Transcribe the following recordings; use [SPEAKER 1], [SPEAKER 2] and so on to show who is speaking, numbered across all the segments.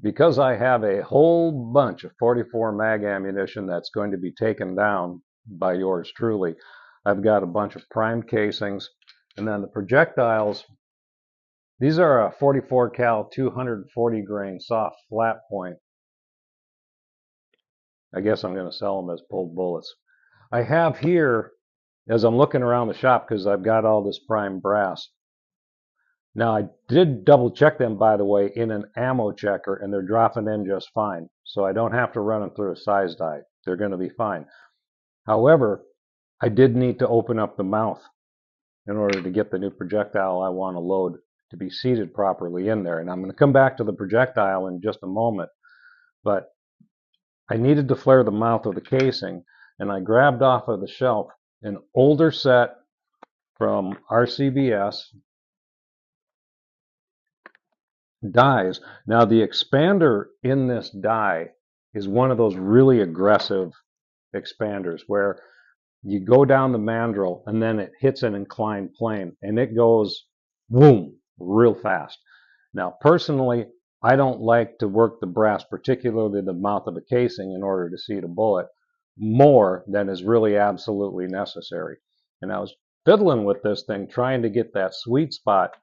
[SPEAKER 1] because I have a whole bunch of 44 mag ammunition that's going to be taken down by yours truly, I've got a bunch of primed casings, and then the projectiles. These are a 44 cal 240 grain soft flat point. I guess I'm going to sell them as pulled bullets. I have here, as I'm looking around the shop, because I've got all this primed brass. Now, I did double check them, by the way, in an ammo checker, and they're dropping in just fine. So I don't have to run them through a size die. They're going to be fine. However, I did need to open up the mouth in order to get the new projectile I want to load to be seated properly in there. And I'm going to come back to the projectile in just a moment. But I needed to flare the mouth of the casing, and I grabbed off of the shelf an older set from RCBS dies. Now, the expander in this die is one of those really aggressive expanders where you go down the mandrel and then it hits an inclined plane and it goes boom real fast. Now, personally, I don't like to work the brass, particularly the mouth of a casing, in order to seat a bullet more than is really absolutely necessary. And I was fiddling with this thing, trying to get that sweet spot.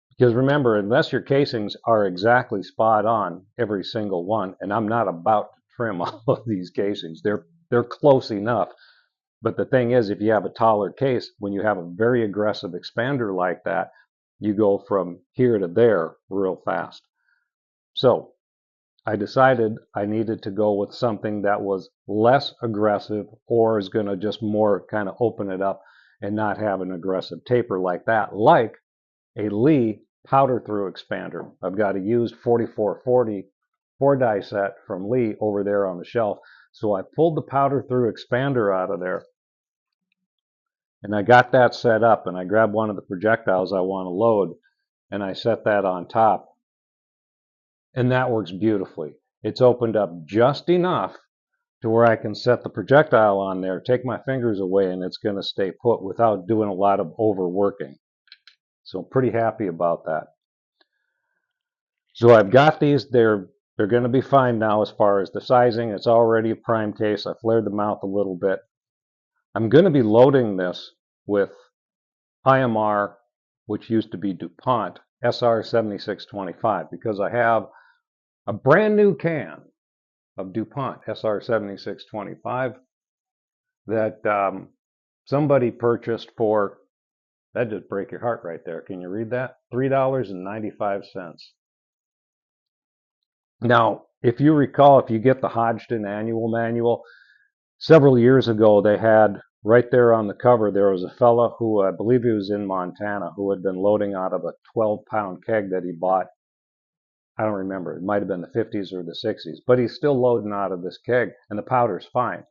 [SPEAKER 1] Because remember, unless your casings are exactly spot on, every single one, and I'm not about to trim all of these casings, they're close enough. But the thing is, if you have a taller case, when you have a very aggressive expander like that, you go from here to there real fast. So I decided I needed to go with something that was less aggressive or is going to just more kind of open it up and not have an aggressive taper like that, like a Lee powder through expander. I've got a used 4440 4-die set from Lee over there on the shelf. So I pulled the powder through expander out of there, and I got that set up, and I grabbed one of the projectiles I want to load, and I set that on top. And that works beautifully. It's opened up just enough to where I can set the projectile on there, take my fingers away, and it's going to stay put without doing a lot of overworking. So I'm pretty happy about that. So I've got these. They're going to be fine now as far as the sizing. It's already a prime case. I flared the mouth a little bit. I'm going to be loading this with IMR, which used to be DuPont, SR 7625, because I have a brand new can of DuPont SR 7625 that somebody purchased for, that just break your heart right there. Can you read that? $3.95. Now, if you recall, if you get the Hodgdon annual manual, several years ago they had right there on the cover, there was a fella who I believe he was in Montana who had been loading out of a 12-pound keg that he bought. I don't remember. It might have been the 50s or the 60s, but he's still loading out of this keg, and the powder's fine.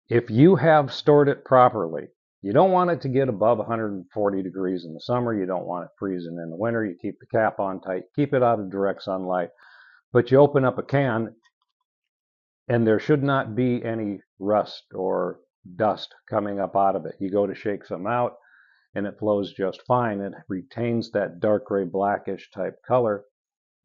[SPEAKER 1] If you have stored it properly, you don't want it to get above 140 degrees in the summer. You don't want it freezing in the winter. You keep the cap on tight. Keep it out of direct sunlight. But you open up a can, and there should not be any rust or dust coming up out of it. You go to shake some out, and it flows just fine. It retains that dark gray blackish type color.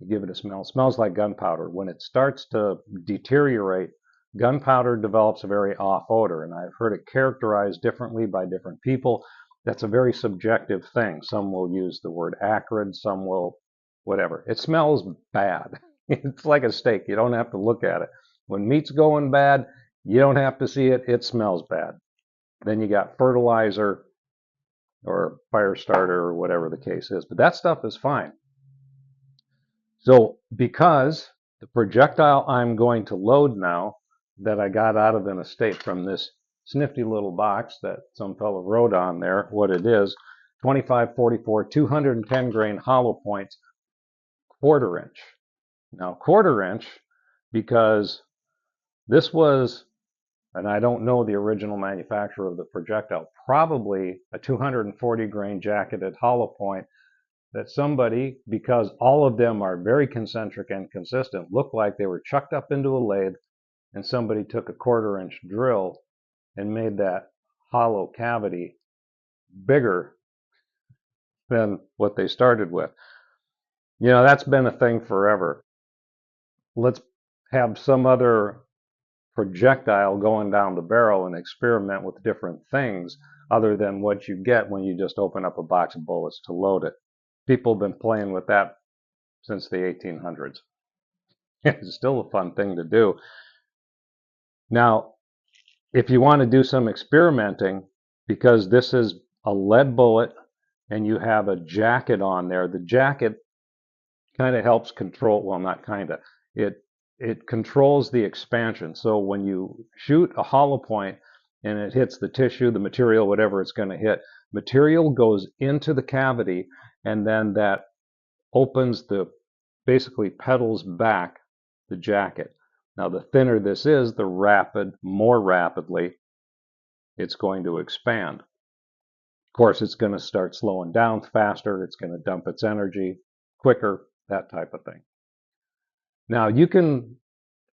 [SPEAKER 1] You give it a smell. It smells like gunpowder. When it starts to deteriorate, gunpowder develops a very off odor, and I've heard it characterized differently by different people. That's a very subjective thing. Some will use the word acrid, some will whatever. It smells bad. It's like a steak. You don't have to look at it. When meat's going bad, you don't have to see it. It smells bad. Then you got fertilizer or fire starter or whatever the case is. But that stuff is fine. So because the projectile I'm going to load now that I got out of an estate from this snifty little box that some fellow wrote on there, what it is, 2544, 210 grain hollow points, 1/4 inch. Now 1/4 inch because this was, and I don't know the original manufacturer of the projectile, probably a 240 grain jacketed hollow point that somebody, because all of them are very concentric and consistent, look like they were chucked up into a lathe and somebody took a 1/4 inch drill and made that hollow cavity bigger than what they started with. You know, that's been a thing forever. let's have some other projectile going down the barrel and experiment with different things other than what you get when you just open up a box of bullets to load it. People have been playing with that since the 1800s. It's still a fun thing to do. Now, if you want to do some experimenting, because this is a lead bullet and you have a jacket on there, the jacket kind of helps control, well, not kind of, it controls the expansion. So when you shoot a hollow point and it hits the tissue, the material, whatever it's going to hit, material goes into the cavity, and then that opens the, basically pedals back the jacket. Now, the thinner this is, the more rapidly it's going to expand. Of course, it's going to start slowing down faster. It's going to dump its energy quicker, that type of thing. Now, you can,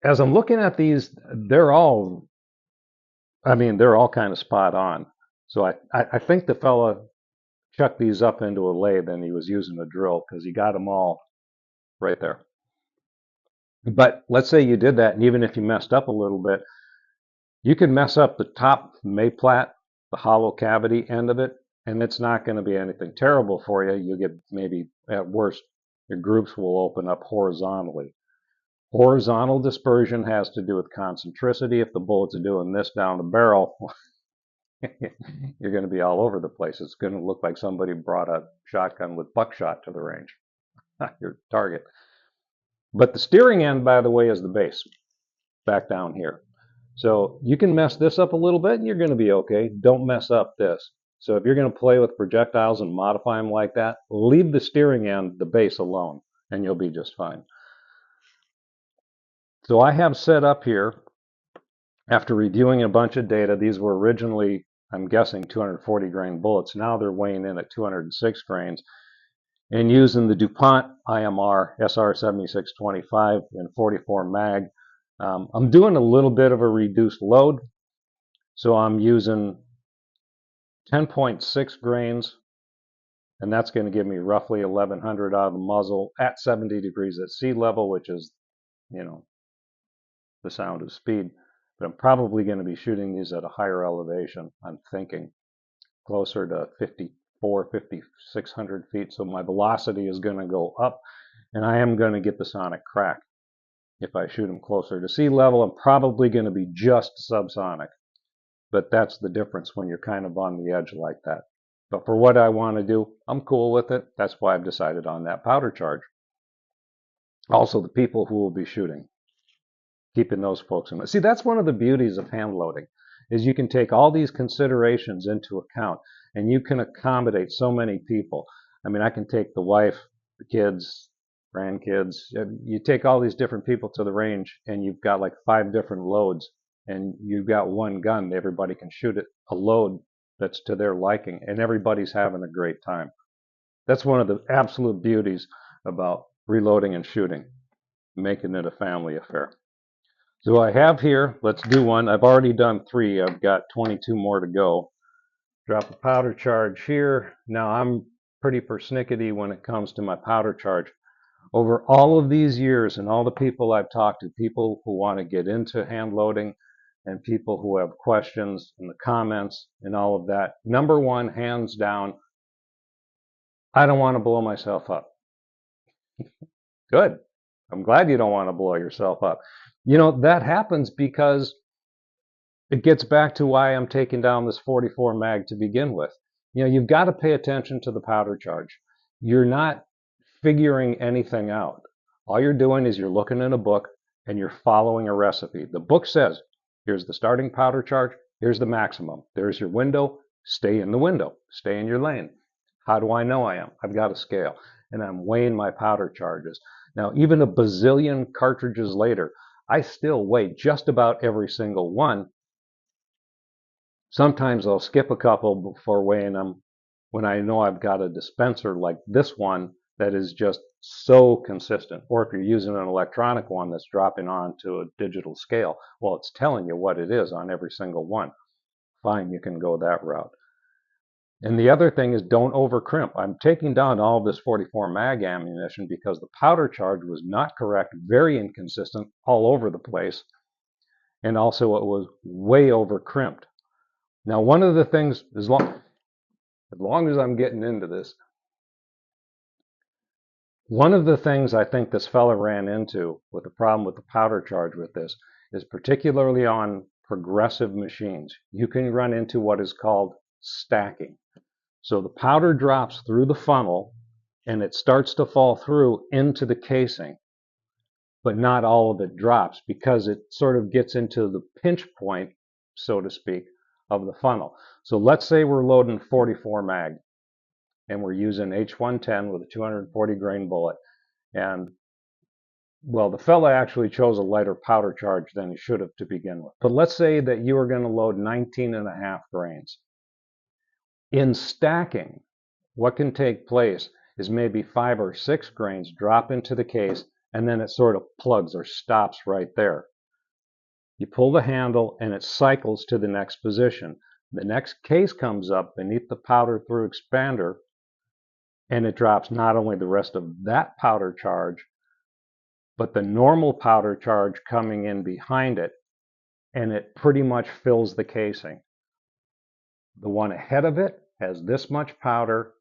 [SPEAKER 1] as I'm looking at these, they're all kind of spot on. So I think the fella chucked these up into a lathe and he was using a drill because he got them all right there. But let's say you did that, and even if you messed up a little bit, you can mess up the top Mayplat, the hollow cavity end of it, and it's not going to be anything terrible for you. You get maybe, at worst, your groups will open up horizontally. Horizontal dispersion has to do with concentricity. If the bullets are doing this down the barrel, you're going to be all over the place. It's going to look like somebody brought a shotgun with buckshot to the range, your target. But the steering end, by the way, is the base, back down here. So you can mess this up a little bit and you're going to be okay. Don't mess up this. So if you're going to play with projectiles and modify them like that, leave the steering end, the base, alone, and you'll be just fine. So I have set up here, after reviewing a bunch of data, these were originally, I'm guessing, 240 grain bullets. Now they're weighing in at 206 grains. And using the DuPont IMR SR7625 in 44 mag, I'm doing a little bit of a reduced load. So I'm using 10.6 grains, and that's going to give me roughly 1100 out of the muzzle at 70 degrees at sea level, which is, the sound of speed. But I'm probably going to be shooting these at a higher elevation, I'm thinking, closer to 5,600 feet. So my velocity is going to go up, and I am going to get the sonic crack. If I shoot them closer to sea level, I'm probably going to be just subsonic. But that's the difference when you're kind of on the edge like that. But for what I want to do, I'm cool with it. That's why I've decided on that powder charge. Also, the people who will be shooting, keeping those folks in mind. See, that's one of the beauties of hand loading, is you can take all these considerations into account, and you can accommodate so many people. I mean, I can take the wife, the kids, grandkids. You take all these different people to the range, and you've got like 5 different loads, and you've got one gun. Everybody can shoot it, a load that's to their liking, and everybody's having a great time. That's one of the absolute beauties about reloading and shooting, making it a family affair. So I have here, let's do one. I've already done 3. I've got 22 more to go. Drop a powder charge here. Now I'm pretty persnickety when it comes to my powder charge. Over all of these years and all the people I've talked to, people who want to get into hand loading and people who have questions in the comments and all of that, number one, hands down, I don't want to blow myself up. Good. I'm glad you don't want to blow yourself up. That happens because it gets back to why I'm taking down this 44 mag to begin with. You've got to pay attention to the powder charge. You're not figuring anything out. All you're doing is you're looking in a book and you're following a recipe. The book says, here's the starting powder charge, here's the maximum. There's your window, stay in the window, stay in your lane. How do I know I am? I've got a scale, and I'm weighing my powder charges. Now, even a bazillion cartridges later, I still weigh just about every single one. Sometimes I'll skip a couple before weighing them when I know I've got a dispenser like this one that is just so consistent. Or if you're using an electronic one that's dropping onto a digital scale, well, it's telling you what it is on every single one. Fine, you can go that route. And the other thing is don't overcrimp. I'm taking down all of this 44 mag ammunition because the powder charge was not correct, very inconsistent, all over the place, and also it was way overcrimped. Now, one of the things, as long as I'm getting into this, one of the things I think this fella ran into with the problem with the powder charge with this is particularly on progressive machines, you can run into what is called stacking. So the powder drops through the funnel and it starts to fall through into the casing, but not all of it drops because it sort of gets into the pinch point, so to speak, of the funnel. So let's say we're loading 44 mag and we're using H110 with a 240 grain bullet. And well, the fella actually chose a lighter powder charge than he should have to begin with. But let's say that you are going to load 19.5 grains. In stacking, what can take place is maybe 5 or 6 grains drop into the case and then it sort of plugs or stops right there. You pull the handle and it cycles to the next position. The next case comes up beneath the powder through expander and it drops not only the rest of that powder charge, but the normal powder charge coming in behind it, and it pretty much fills the casing. The one ahead of it has this much powder,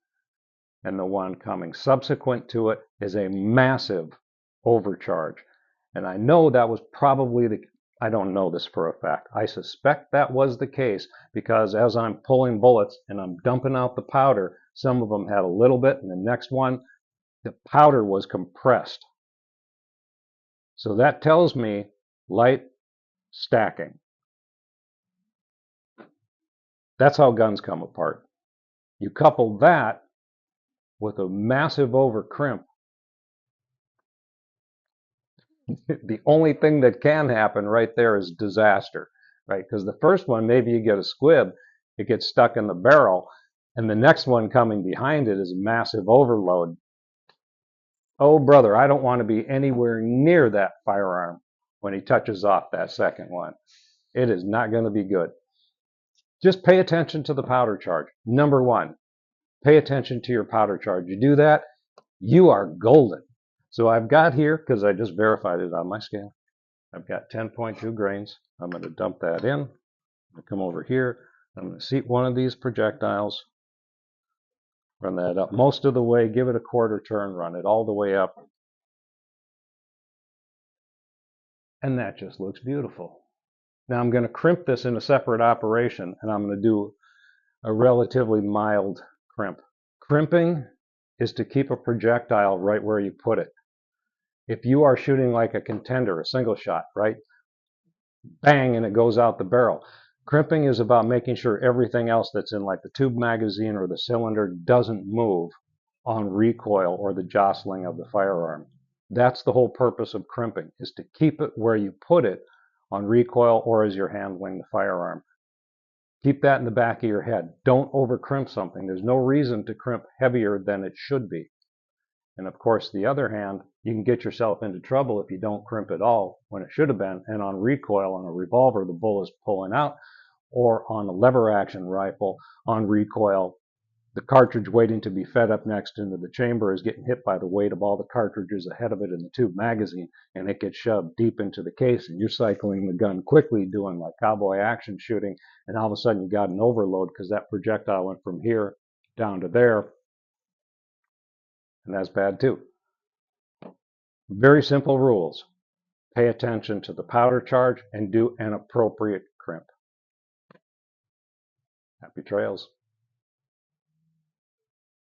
[SPEAKER 1] and the one coming subsequent to it is a massive overcharge. And I know that was probably I don't know this for a fact. I suspect that was the case because as I'm pulling bullets and I'm dumping out the powder, some of them had a little bit, and the next one, the powder was compressed. So that tells me light stacking. That's how guns come apart. You couple that with a massive overcrimp. The only thing that can happen right there is disaster, right? Because the first one, maybe you get a squib, it gets stuck in the barrel, and the next one coming behind it is a massive overload. Oh, brother, I don't want to be anywhere near that firearm when he touches off that second one. It is not going to be good. Just pay attention to the powder charge. Number one, pay attention to your powder charge. You do that, you are golden. So I've got here, because I just verified it on my scale, I've got 10.2 grains. I'm going to dump that in. I'm going to come over here. I'm going to seat one of these projectiles, run that up most of the way, give it a quarter turn, run it all the way up. And that just looks beautiful. Now I'm going to crimp this in a separate operation, and I'm going to do a relatively mild crimp. Crimping is to keep a projectile right where you put it. If you are shooting like a contender, a single shot, right? Bang, and it goes out the barrel. Crimping is about making sure everything else that's in like the tube magazine or the cylinder doesn't move on recoil or the jostling of the firearm. That's the whole purpose of crimping, is to keep it where you put it on recoil or as you're handling the firearm. Keep that in the back of your head. Don't over crimp something. There's no reason to crimp heavier than it should be. And of course, the other hand, you can get yourself into trouble if you don't crimp at all when it should have been. And on recoil on a revolver, the bullet's pulling out, or on a lever action rifle, on recoil, the cartridge waiting to be fed up next into the chamber is getting hit by the weight of all the cartridges ahead of it in the tube magazine, and it gets shoved deep into the case, and you're cycling the gun quickly, doing like cowboy action shooting, and all of a sudden you got an overload because that projectile went from here down to there, and that's bad too. Very simple rules. Pay attention to the powder charge and do an appropriate crimp. Happy trails.